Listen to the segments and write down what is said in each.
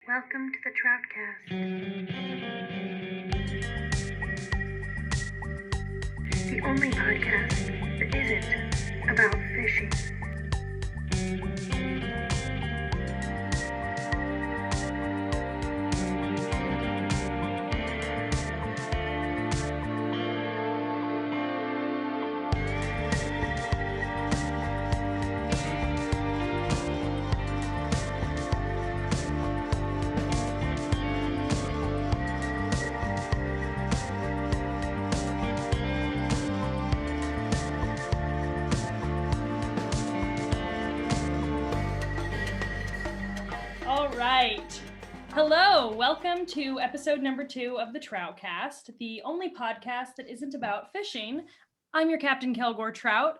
Welcome to the TroutCast, the only podcast that isn't about fishing. Hello, welcome to episode number 2 of the TroutCast, the only podcast that isn't about fishing. I'm your Captain Kelgore Trout.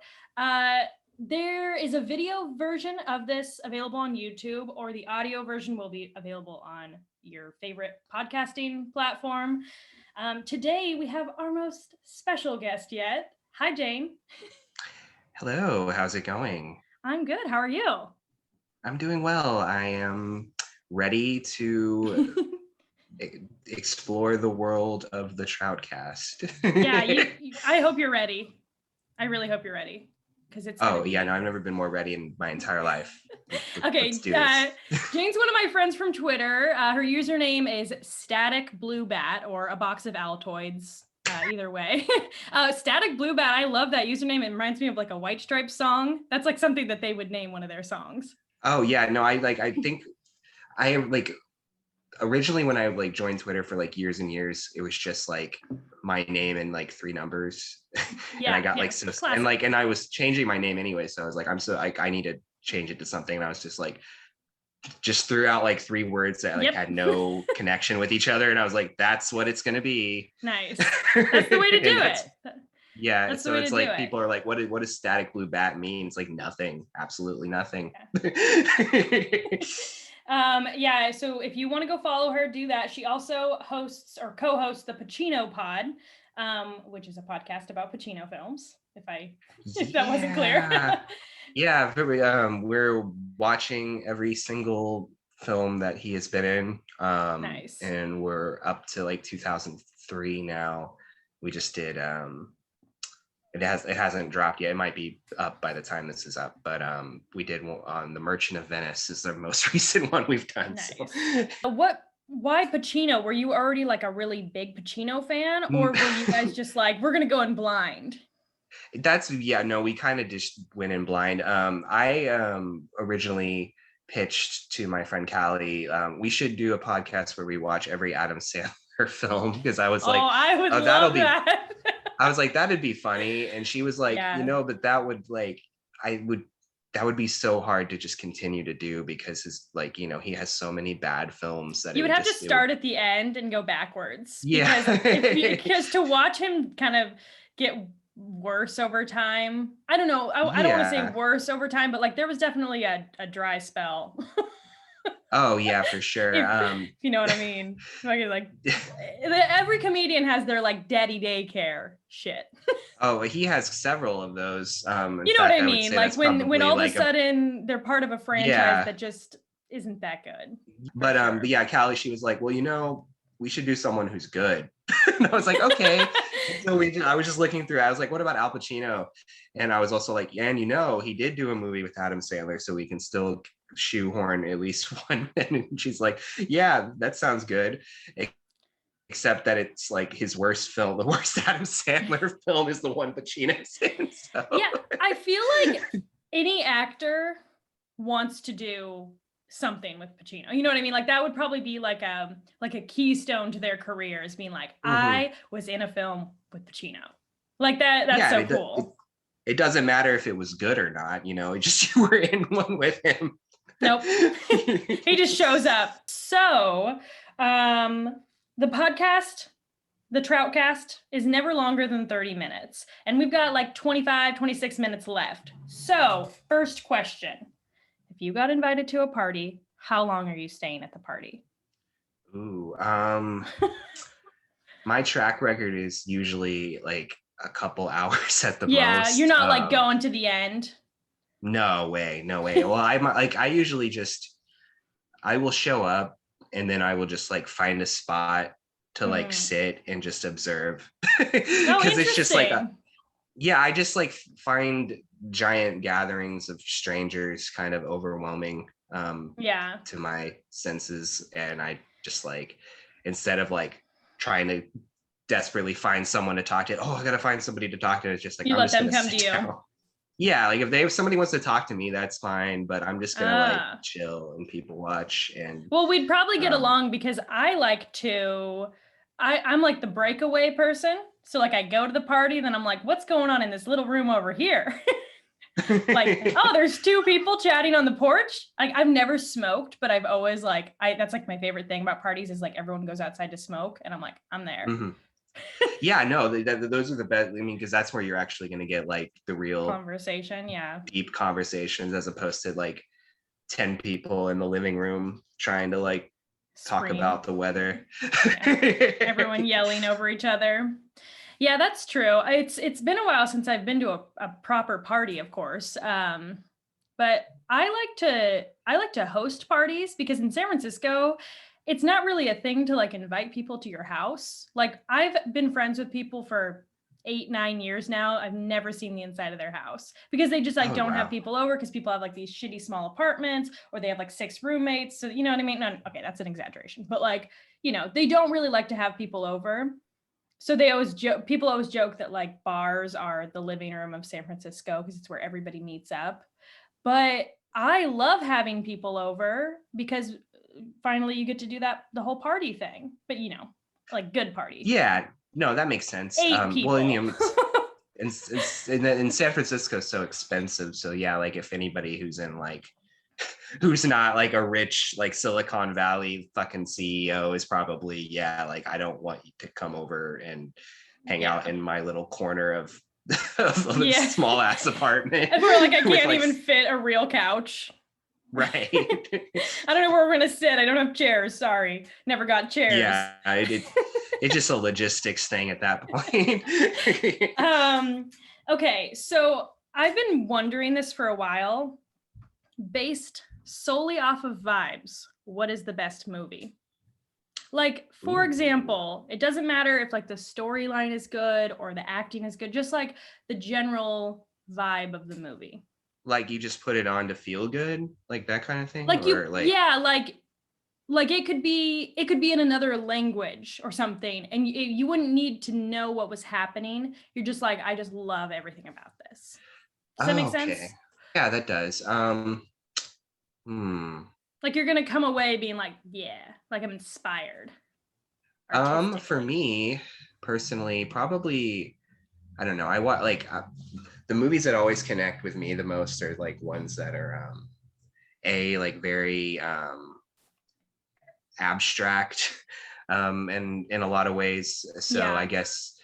There is a video version of this available on YouTube, or the audio version will be available on your favorite podcasting platform. Today we have our most special guest yet. Hi, Jane. Hello, how's it going? I'm good. How are you? I'm doing well. I am ready to explore the world of the TroutCast. Yeah, I hope you're ready. I really hope you're ready. It's I've never been more ready in my entire life. Okay, let's do this. Jane's one of my friends from Twitter. Her username is Static Blue Bat, or a box of Altoids. Either way. Static Blue Bat, I love that username. It reminds me of like a White Stripes song. That's like something that they would name one of their songs. Oh yeah, no, I think I originally when I joined Twitter for years and years, it was just my name and 3 numbers. Yeah, and I got and I was changing my name anyway, so I was I need to change it to something, and I was just threw out 3 words that had no connection with each other, and I was like, that's what it's gonna be. Nice. That's the way to do it. Yeah, that's so it's people are like, what does Static Blue Bat mean? It's nothing, absolutely nothing. Yeah. So if you want to go follow her, do that. She also hosts or co-hosts the Pacino Pod, which is a podcast about Pacino films. If that wasn't clear. Yeah, we're watching every single film that he has been in. Nice. And we're up to 2003 now. We just did. It hasn't dropped yet. It might be up by the time this is up, but we did on The Merchant of Venice is the most recent one we've done. Nice. So. Why Pacino? Were you already a really big Pacino fan, or were you guys just we're gonna go in blind? We kind of just went in blind. I originally pitched to my friend Callie, we should do a podcast where we watch every Adam Sandler film, because I was I would love that. I was like, that'd be funny. And she was like, but that would that would be so hard to just continue to do, because his he has so many bad films that you would have to start at the end and go backwards. Yeah. Because to watch him kind of get worse over time. I don't know. I don't want to say worse over time, but there was definitely a dry spell. Oh yeah, for sure. If you know what I mean. Every comedian has their daddy daycare shit. Oh, he has several of those. You know what I mean? When all of a sudden they're part of a franchise that just isn't that good. But yeah, Callie, she was like, well, we should do someone who's good. And I was like, okay. So I was just looking through. I was like, what about Al Pacino? And I was also like, and he did do a movie with Adam Sandler, so we can still shoehorn at least one. And she's like, yeah, that sounds good. Except that it's his worst film. The worst Adam Sandler film is the one Pacino's in. So. Yeah, I feel like any actor wants to do something with Pacino. You know what I mean? That would probably be a keystone to their careers, being I was in a film with Pacino. That's so cool. It doesn't matter if it was good or not, just you were in one with him. Nope. He just shows up. So, the podcast, the TroutCast, is never longer than 30 minutes. And we've got 25, 26 minutes left. So, first question. If you got invited to a party, how long are you staying at the party? Ooh, my track record is usually a couple hours at the most. Yeah, you're not going to the end. No way. Well, I usually I will show up and then I will just like find a spot to like sit and just observe. Because it's just like I just like find giant gatherings of strangers kind of overwhelming to my senses, and I just like, instead of like trying to desperately find someone to talk to, I gotta find somebody to talk to, it's just like you I'm let just them gonna come sit to you. down. Yeah, like if somebody wants to talk to me, that's fine, but I'm just gonna like chill and people watch. And well, we'd probably get along because I like to, I'm like the breakaway person. So like I go to the party, then I'm like, what's going on in this little room over here? Like, there's two people chatting on the porch. Like, I've never smoked, but I've always like, that's like my favorite thing about parties is like everyone goes outside to smoke, and I'm like, I'm there. Yeah, no, those are the best. I mean, because that's where you're actually going to get like the real conversation, deep conversations, as opposed to like 10 people in the living room trying to like talk about the weather. Everyone yelling over each other. Yeah, that's true. It's been a while since I've been to a proper party, of course. But I like to host parties, because in San Francisco, it's not really a thing to like invite people to your house. Like, I've been friends with people for 8-9 years now. I've never seen the inside of their house, because they just like don't have people over, because people have like these shitty small apartments, or they have like 6 roommates. So you know what I mean? No, okay, that's an exaggeration, but like, they don't really like to have people over. So people always joke that like bars are the living room of San Francisco, because it's where everybody meets up. But I love having people over, because finally you get to do the whole party thing, but like good party. Yeah, no, that makes sense. 8 people. Well, in San Francisco is so expensive. So yeah, like if anybody who's not like a rich like Silicon Valley fucking CEO is probably, like, I don't want you to come over and hang out in my little corner of a small ass apartment. And we're like, I can't even fit a real couch. Right. I don't know where we're gonna sit. I don't have chairs. Sorry, never got chairs. Yeah, it's just a logistics thing at that point. Okay, so I've been wondering this for a while. Based solely off of vibes, what is the best movie? Like, for example, it doesn't matter if like the storyline is good or the acting is good, just like the general vibe of the movie. Like, you just put it on to feel good, like that kind of thing? Like it could be in another language or something, and you wouldn't need to know what was happening. You're just like, I just love everything about this. Does that make sense? Yeah, that does. Like, you're gonna come away being like, like I'm inspired. For me personally, probably, I don't know. I want like the movies that always connect with me the most are like ones that are like very abstract, and in a lot of ways. So I guess,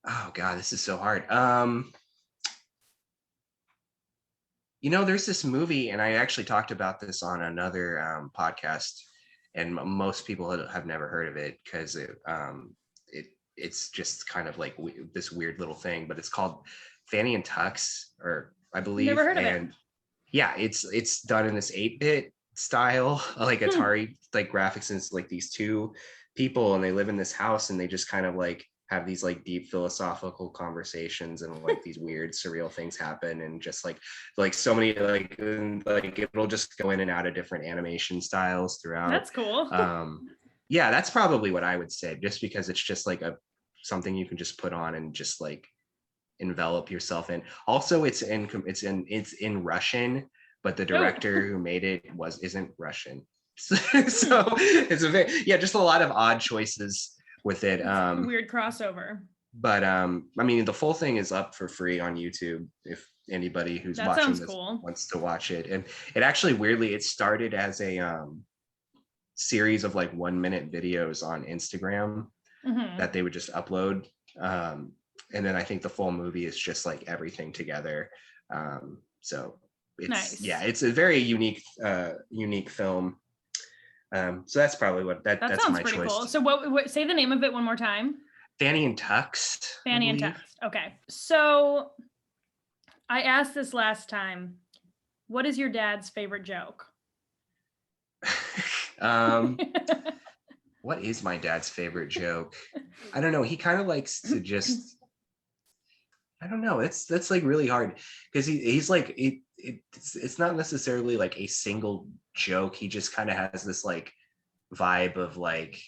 oh God, this is so hard. There's this movie, and I actually talked about this on another podcast, and most people have never heard of it, because it's just kind of like this weird little thing, but it's called Fanny and Tux, or I believe. Never heard of it. Yeah, it's done in this 8-bit style, like Atari like graphics, and it's like these 2 people, and they live in this house, and they just kind of like have these like deep philosophical conversations, and like these weird surreal things happen, and just like so many like it'll just go in and out of different animation styles throughout. That's cool. Yeah, that's probably what I would say, just because it's just like something you can just put on and just like envelop yourself in. Also, it's in Russian, but the director who made it isn't Russian. So it's just a lot of odd choices with it. Weird crossover. But I mean, the full thing is up for free on YouTube if anybody who's watching this wants to watch it. And it actually, weirdly, it started as a series of like 1-minute videos on Instagram that they would just upload. And then I think the full movie is just like everything together. So it's nice. It's a very unique film. So that's probably that's sounds my pretty choice. Cool. So what say the name of it one more time? Fanny and Tux. Fanny and Tux. Okay. So I asked this last time. What is your dad's favorite joke? What is my dad's favorite joke? I don't know. He kind of likes to just, I don't know. That's like really hard because he's like it's not necessarily like a single joke. He just kind of has this like vibe of like,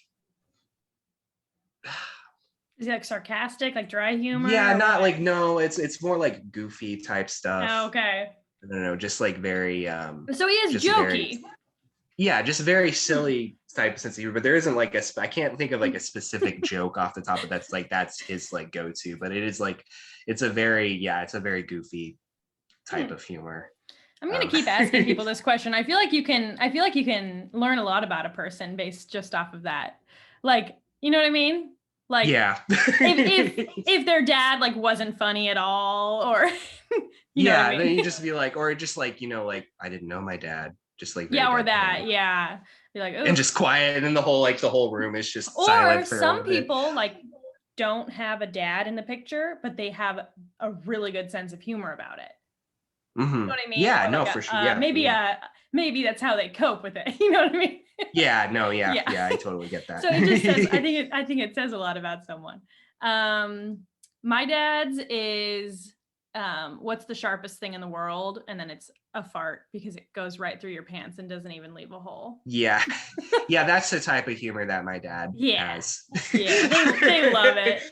Is he like sarcastic, like dry humor? yeah, or not what? like, no, it's more like goofy type stuff. Oh, okay. I don't know, just like very So he is just very, jokey. yeah, just very silly type of sense of humor. But there isn't like I can't think of like a specific joke off the top, but that's his like go-to. But it is like it's a very goofy type of humor. I'm gonna keep asking people this question. I feel like you can learn a lot about a person based just off of that. Like, you know what I mean? Like, yeah. if their dad like wasn't funny at all, or you know what I mean? Then you just be like, or just like, like, I didn't know my dad. Just like, Yeah, or deadpan. that, yeah. Be like, and just quiet, and then the whole room is just or silent for some people like don't have a dad in the picture, but they have a really good sense of humor about it. Mm-hmm. You know what I mean? Yeah, or no, like for sure. Yeah, maybe that's how they cope with it. You know what I mean? Yeah, no, yeah, I totally get that. So it just says, I think it says a lot about someone. My dad's is what's the sharpest thing in the world, and then it's a fart, because it goes right through your pants and doesn't even leave a hole. Yeah, that's the type of humor that my dad has. Yeah, they love it.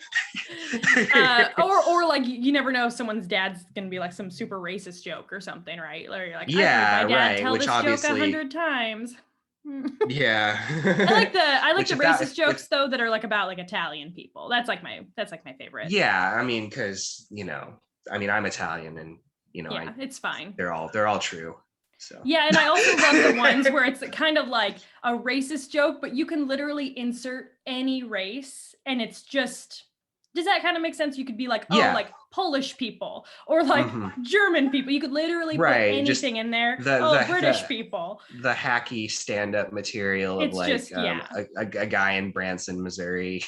Or like, you never know if someone's dad's gonna be like some super racist joke or something, right? Or you're like, I heard my dad tell this joke 100 times. Yeah. I like the racist jokes though that are like about like Italian people. That's like my favorite. Yeah, I mean, because I'm Italian, and yeah, it's fine. They're all true. So yeah, and I also love the ones where it's kind of like a racist joke, but you can literally insert any race, and it's just, does that kind of make sense? You could be like, oh, like Polish people, or like German people. You could literally put anything in there. British people. The hacky stand-up material of like just, a guy in Branson, Missouri.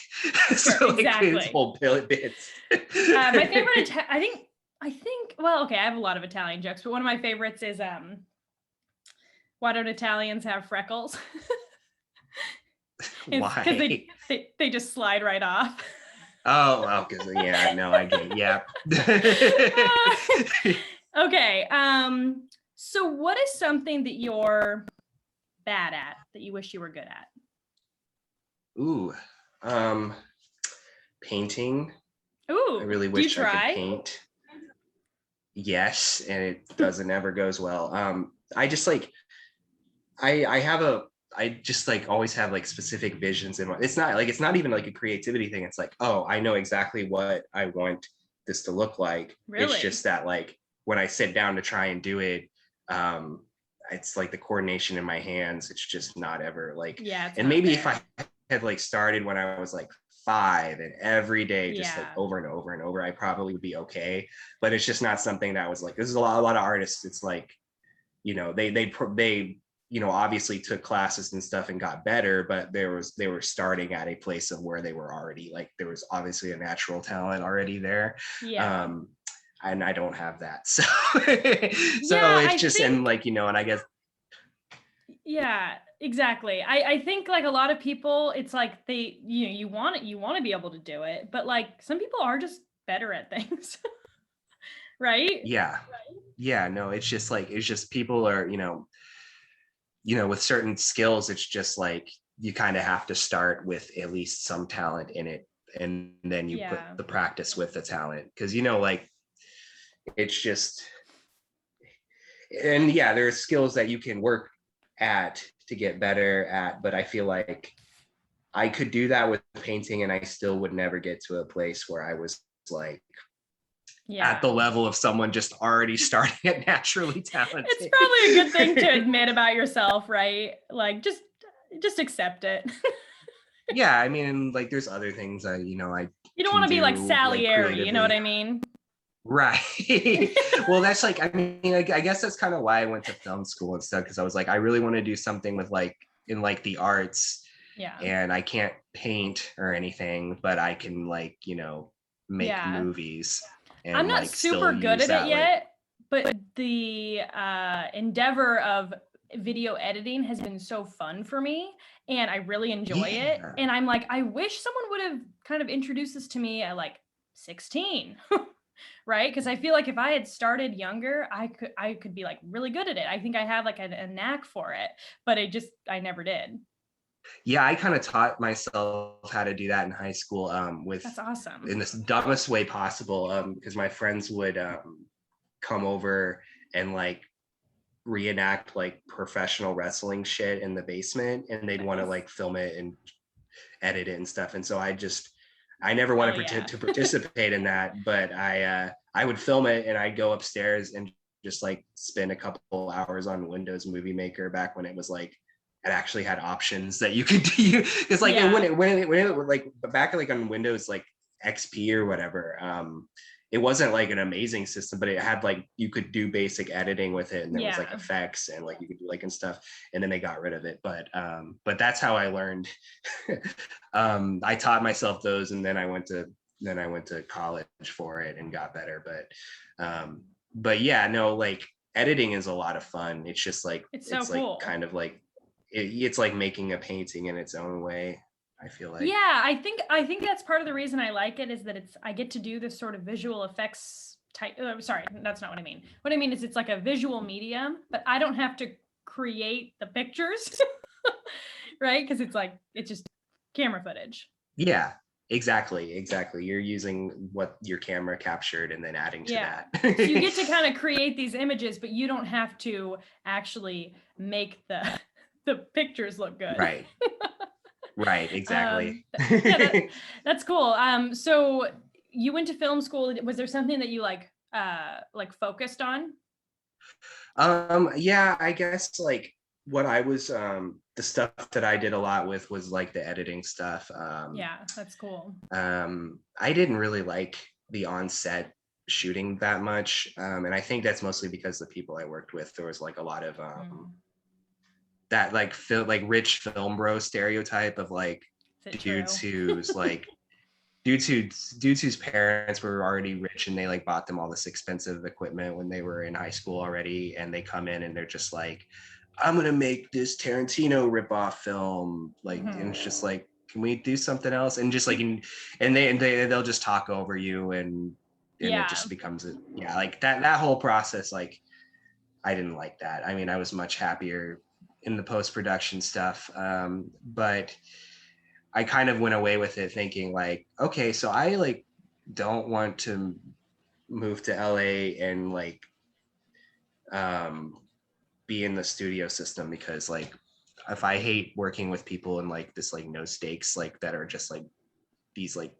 So exactly. His whole bits. My favorite, I think. Well, okay, I have a lot of Italian jokes, but one of my favorites is why don't Italians have freckles? Why? Because they just slide right off. Oh, well, because I get it. Yeah. Okay. So what is something that you're bad at that you wish you were good at? Ooh, painting. Ooh, I really wish I could paint. Yes, and it doesn't ever goes well. I just like, I just like always have like specific visions in it's not even like a creativity thing. It's like, oh, I know exactly what I want this to look like. Really? It's just that like when I sit down to try and do it, it's like the coordination in my hands, it's just not ever like, and maybe if I had like started when I was like 5 and every day just like over and over and over, I probably would be okay. But it's just not something that was like, this is a lot of artists, it's like, they obviously took classes and stuff and got better, but they were starting at a place of where they were already like, there was obviously a natural talent already there. And I don't have that. So it's just, and like, and I guess. Yeah, exactly. I think like a lot of people, it's like they, you want to be able to do it, but like some people are just better at things. Right? Yeah. Yeah, no, it's just people are, with certain skills, it's just like you kind of have to start with at least some talent in it, and then you put the practice with the talent, because like it's just, and there are skills that you can work at to get better at, but I feel like I could do that with painting and I still would never get to a place where I was like at the level of someone just already starting at naturally talented. It's probably a good thing to admit about yourself, right? Like just accept it. Yeah, I mean, like there's other things I you don't want to be like Salieri, you know what I mean? Right. Well, that's like, I mean, I guess that's kind of why I went to film school and stuff, because I was like, I really want to do something with like in like the arts. Yeah. And I can't paint or anything, but I can like, make movies. And I'm not like super good at it yet, but the endeavor of video editing has been so fun for me, and I really enjoy it. Yeah. And I'm like, I wish someone would have kind of introduced this to me at like 16. Right? Because I feel like if I had started younger, I could be like really good at it. I think I have like a knack for it, but I never did. Yeah, I kind of taught myself how to do that in high school, with That's awesome. in this dumbest way possible, because my friends would come over and like reenact like professional wrestling shit in the basement, and they'd want to Nice. like film it and edit it and stuff. And so I never wanted to participate in that, but I would film it and I'd go upstairs and just like spend a couple hours on Windows Movie Maker back when it was like it actually had options that you could do, because like when it like back like on Windows like XP or whatever, it wasn't like an amazing system, but it had like you could do basic editing with it, and there was like effects and like you could do like and stuff, and then they got rid of it. But that's how I learned. I taught myself those, and then I went to college for it and got better. But yeah, no, like editing is a lot of fun. It's just like it's so cool. Like kind of like it's like making a painting in its own way, I feel like. Yeah, I think that's part of the reason I like it, is that I get to do this sort of visual effects type. Sorry, that's not what I mean. What I mean is it's like a visual medium, but I don't have to create the pictures, right? Because it's just camera footage. Yeah, exactly. You're using what your camera captured and then adding to that. So you get to kind of create these images, but you don't have to actually make the pictures look good. Right, exactly. That's cool. So you went to film school. Was there something that you like focused on? Yeah, I guess like what I was the stuff that I did a lot with was like the editing stuff. Yeah, that's cool. I didn't really like the on-set shooting that much, and I think that's mostly because the people I worked with, there was like a lot of that like rich film bro stereotype of like dudes who's like dudes whose parents were already rich and they like bought them all this expensive equipment when they were in high school already, and they come in and they're just like, I'm gonna make this Tarantino ripoff film, like, and it's just like, can we do something else? And just like and they'll just talk over you, and it just becomes like that whole process. Like, I didn't like that. I mean, I was much happier in the post-production stuff, but I kind of went away with it thinking like, okay, so I like don't want to move to LA and like be in the studio system, because like if I hate working with people and like this like no stakes, like that are just like these like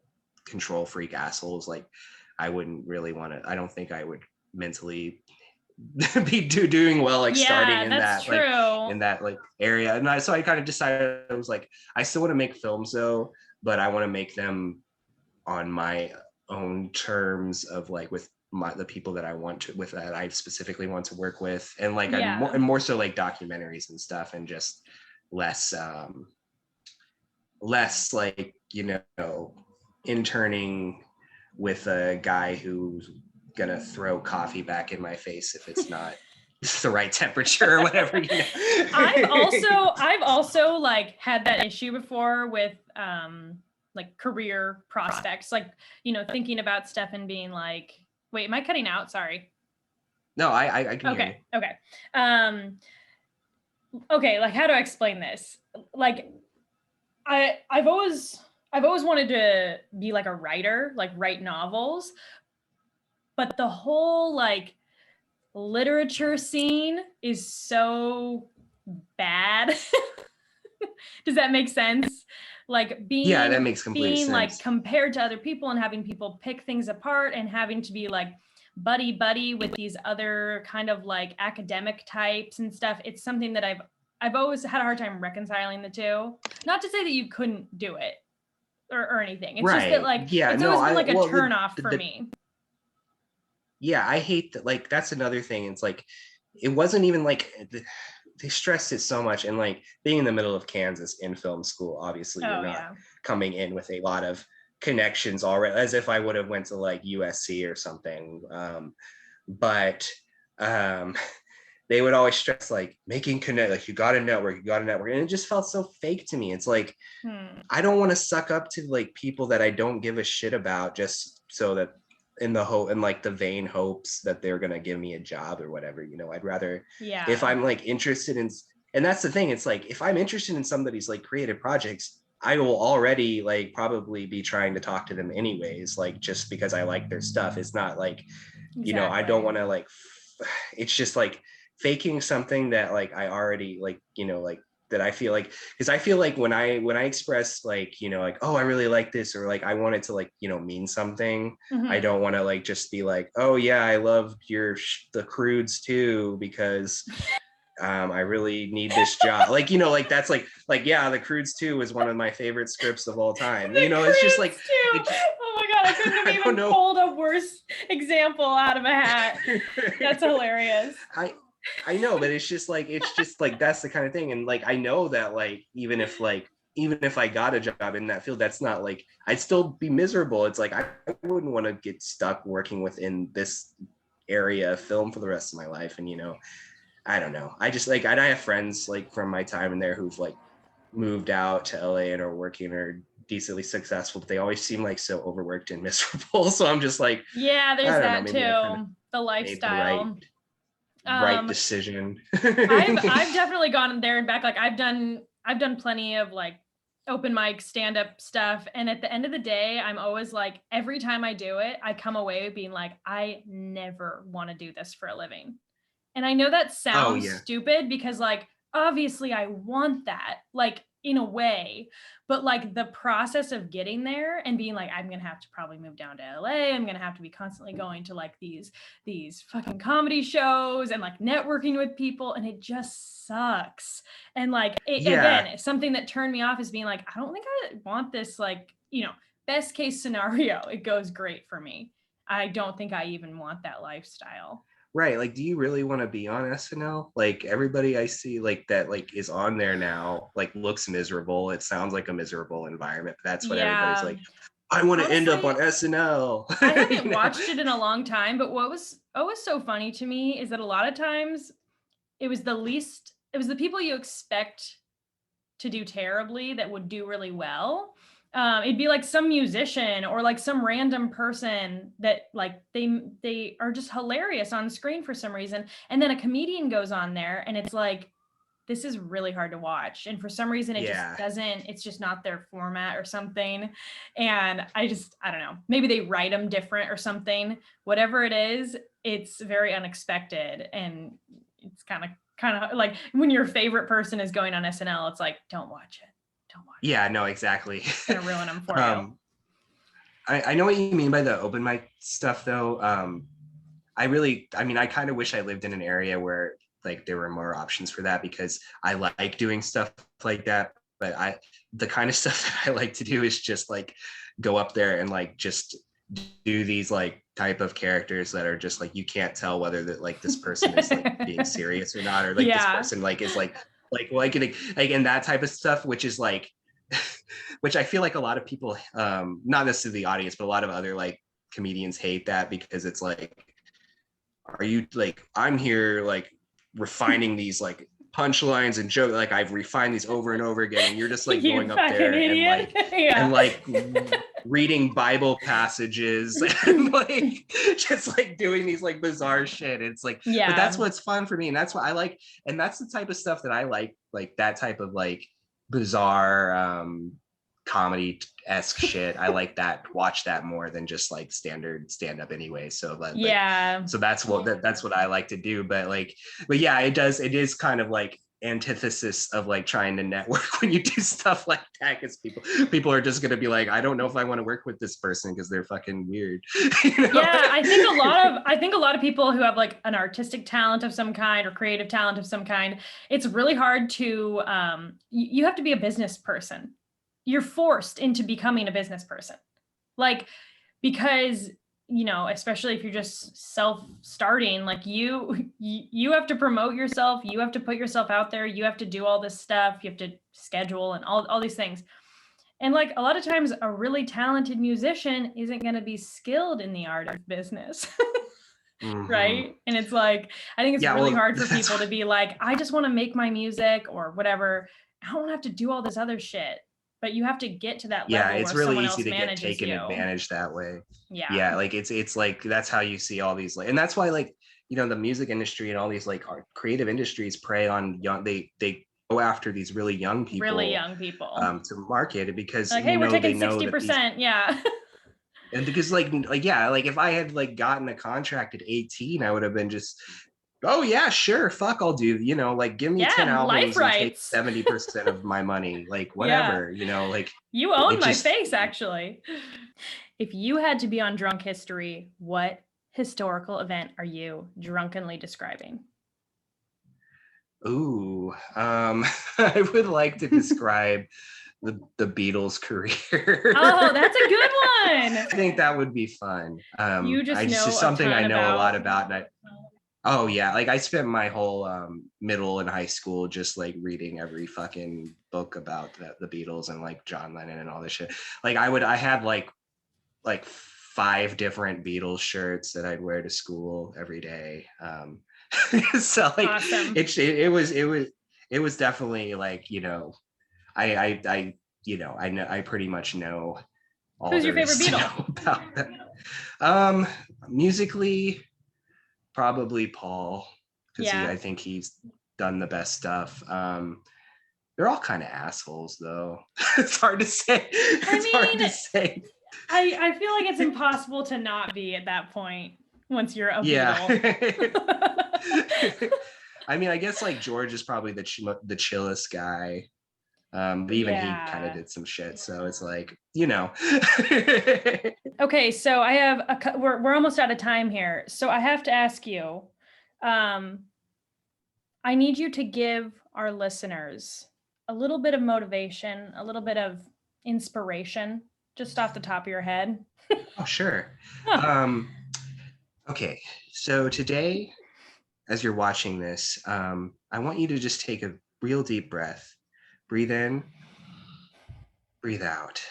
control freak assholes, like I wouldn't really want to, I don't think I would mentally be doing well like starting in that true. like in that like area. And so I kind of decided, I was like, I still want to make films though, but I want to make them on my own terms of like with the people that I want to, with that I specifically want to work with, and like I'm more so like documentaries and stuff, and just less like, you know, interning with a guy who's gonna throw coffee back in my face if it's not the right temperature or whatever, you know. I've also like had that issue before with like career prospects, like, you know, thinking about stuff and being like, wait, am I cutting out? Sorry. No, I can hear you. Okay. Okay, like, how do I explain this? Like, I've always wanted to be like a writer, like write novels, but the whole like literature scene is so bad. Does that make sense? Like that makes complete sense. Like compared to other people and having people pick things apart and having to be like buddy with these other kind of like academic types and stuff. It's something that I've always had a hard time reconciling the two. Not to say that you couldn't do it or anything. It's just that like it's always been like a turn off for me. Yeah, I hate that. Like, that's another thing. It's like, it wasn't even like they stressed it so much, and like being in the middle of Kansas in film school, obviously you're not coming in with a lot of connections already, as if I would have went to like USC or something. But they would always stress like making connect, like you got to network, and it just felt so fake to me. It's like I don't want to suck up to like people that I don't give a shit about just so that in the hope and like the vain hopes that they're gonna give me a job or whatever. I'd rather if I'm like interested in, and that's the thing. It's like if I'm interested in somebody's like creative projects, I will already like probably be trying to talk to them anyways, like just because I like their stuff. It's not like I don't want to like it's just like faking something that like I already like like that I feel like, because I feel like when I express like like, oh, I really like this, or like I want it to like mean something. I don't want to like just be like, oh yeah, I love the Crudes too because I really need this job. Like like that's like yeah, the Crudes too is one of my favorite scripts of all time. It's just like oh my god, I couldn't have even pulled a worse example out of a hat. That's hilarious. I know, but it's just like that's the kind of thing. And like I know that like even if I got a job in that field, that's not like I'd still be miserable. It's like I wouldn't want to get stuck working within this area of film for the rest of my life. And I don't know. I just like I have friends like from my time in there who've like moved out to LA and are working or decently successful, but they always seem like so overworked and miserable. So I'm just like, yeah, there's that too. The lifestyle. Right decision. I've definitely gone there and back. Like I've done plenty of like open mic stand-up stuff, and at the end of the day I'm always like, every time I do it I come away being like, I never want to do this for a living. And I know that sounds stupid because like obviously I want that, like in a way, but like the process of getting there and being like, I'm gonna have to probably move down to LA, I'm gonna have to be constantly going to like these fucking comedy shows and like networking with people, and it just sucks. And like again, something that turned me off is being like, I don't think I want this, like best case scenario it goes great for me, I don't think I even want that lifestyle. Right. Like, do you really want to be on SNL? Like everybody I see like that like is on there now, like looks miserable. It sounds like a miserable environment. That's what everybody's like, I want to end up on SNL. I haven't watched it in a long time, but what was always so funny to me is that a lot of times it was the people you expect to do terribly that would do really well. It'd be like some musician or like some random person that like they are just hilarious on screen for some reason, and then a comedian goes on there and it's like, this is really hard to watch, and for some reason it just doesn't, it's just not their format or something. And I don't know, maybe they write them different or something, whatever it is, it's very unexpected. And it's kind of like when your favorite person is going on SNL, it's like, don't watch it. Yeah, no, exactly. It's gonna ruin them for you. I know what you mean by the open mic stuff though. I kind of wish I lived in an area where like there were more options for that, because I like doing stuff like that. But the kind of stuff that I like to do is just like go up there and like just do these like type of characters that are just like, you can't tell whether that like this person is like being serious or not, or like this person like is like and that type of stuff, which is like which I feel like a lot of people, not necessarily the audience, but a lot of other like comedians hate that, because it's like, are you like, I'm here like refining these like punchlines and jokes, like I've refined these over and over again, and you're just like going up there and like reading Bible passages and like just like doing these like bizarre shit. It's like, but that's what's fun for me, and that's what I like, and that's the type of stuff that I like that type of like bizarre comedy-esque shit. I like that, watch that more than just like standard stand-up anyway. So so that's what I like to do. But yeah, it is kind of like antithesis of like trying to network when you do stuff like that, because people are just gonna be like, I don't know if I want to work with this person because they're fucking weird. Yeah, I think a lot of people who have like an artistic talent of some kind or creative talent of some kind, it's really hard to you have to be a business person. You're forced into becoming a business person, like, because especially if you're just self-starting, like you have to promote yourself, you have to put yourself out there, you have to do all this stuff, you have to schedule and all these things. And like a lot of times a really talented musician isn't going to be skilled in the art of business. right? And it's like, I think it's really hard for people to be like, I just want to make my music or whatever. I don't have to do all this other shit. But you have to get to that level it's where really someone easy to get manages taken you. advantage that way. Yeah. Like it's like, that's how you see all these, like, and that's why, like, you know, the music industry and all these like creative industries prey on young, they go after these really young people to market it, because like, hey, we're taking 60%. And because like if I had like gotten a contract at 18, I would have been just, oh yeah, sure, fuck, I'll do, you know, like give me 10 albums and take 70% of my money, like whatever, you know, like you own my face. Actually, if you had to be on Drunk History, what historical event are you drunkenly describing? Ooh, I would like to describe the Beatles' career. Oh, that's a good one. I think that would be fun. It's just something I know a lot about, and oh yeah, like I spent my whole middle and high school just like reading every fucking book about the Beatles and like John Lennon and all this shit. Like I had like 5 different Beatles shirts that I'd wear to school every day. So like awesome. it was definitely like, you know, I you know, I pretty much know all. Who's your favorite Beatle? About that. Musically, probably Paul, because I think he's done the best stuff. They're all kind of assholes, though. It's hard to say. Hard to say. I feel like it's impossible to not be at that point once you're a Beatle. I mean, I guess like George is probably the chillest guy. But even he kind of did some shit, so it's like, you know. Okay, so I have we're almost out of time here, so I have to ask you, I need you to give our listeners a little bit of motivation, a little bit of inspiration, just off the top of your head. Oh, sure. Okay, so today, as you're watching this, I want you to just take a real deep breath. Breathe in, breathe out.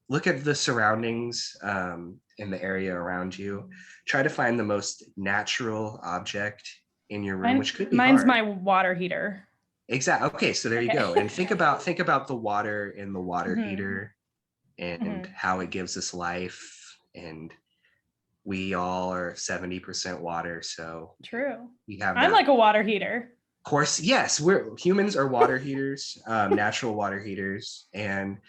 Look at the surroundings in the area around you. Try to find the most natural object in your room, which could be mine's hard. My water heater. Exactly. Okay, so there you go. And think about the water in the water heater and how it gives us life. And we all are 70% water, so true. We have. I'm like a water heater. Of course, yes, humans are water heaters, natural water heaters, and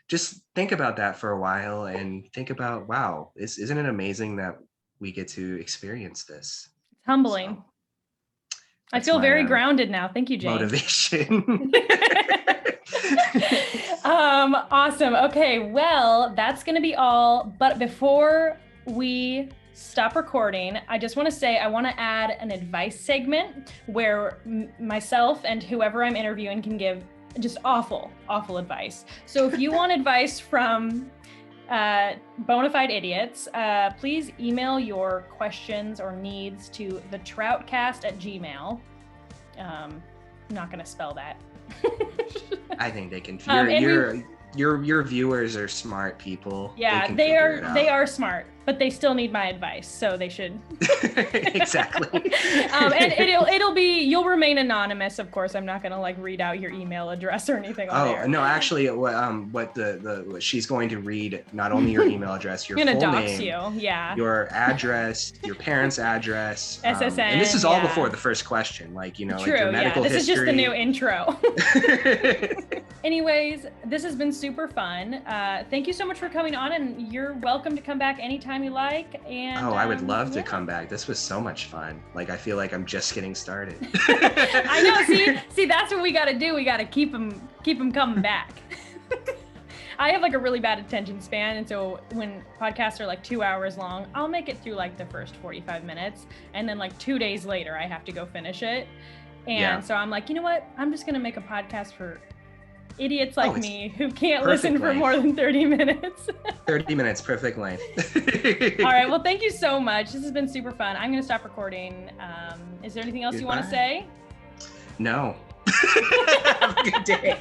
just think about that for a while and think about, wow, isn't it amazing that we get to experience this? It's humbling. So, I feel very grounded now. Thank you, Jane. Motivation. Awesome. Okay, well, that's going to be all. But before we stop recording, I just want to say I want to add an advice segment where myself and whoever I'm interviewing can give just awful advice. So if you want advice from bona fide idiots, please email your questions or needs to the TroutCast@gmail.com. I'm not going to spell that. I think they can. Your viewers are smart people. Yeah, they are smart, but they still need my advice, so they should. Exactly. And you'll remain anonymous, of course. I'm not gonna like read out your email address or anything on there. Oh no, actually, what she's going to read not only your email address, your full name, your address, your parents' address, SSN, and this is all before the first question, like you know, like your medical history. This is just the new intro. Anyways, this has been super fun. Thank you so much for coming on, and you're welcome to come back anytime you like. And I would love to come back. This was so much fun. Like I feel like I'm just getting started. I know. See, that's what we got to do. We got to keep them coming back. I have like a really bad attention span, and so when podcasts are like 2 hours long, I'll make it through like the first 45 minutes, and then like 2 days later, I have to go finish it. And so I'm like, you know what? I'm just gonna make a podcast for idiots like me who can't listen for more than 30 minutes. 30 minutes, perfect length. All right, well, thank you so much. This has been super fun. I'm going to stop recording. Is there anything else you want to say? No. Have a good day.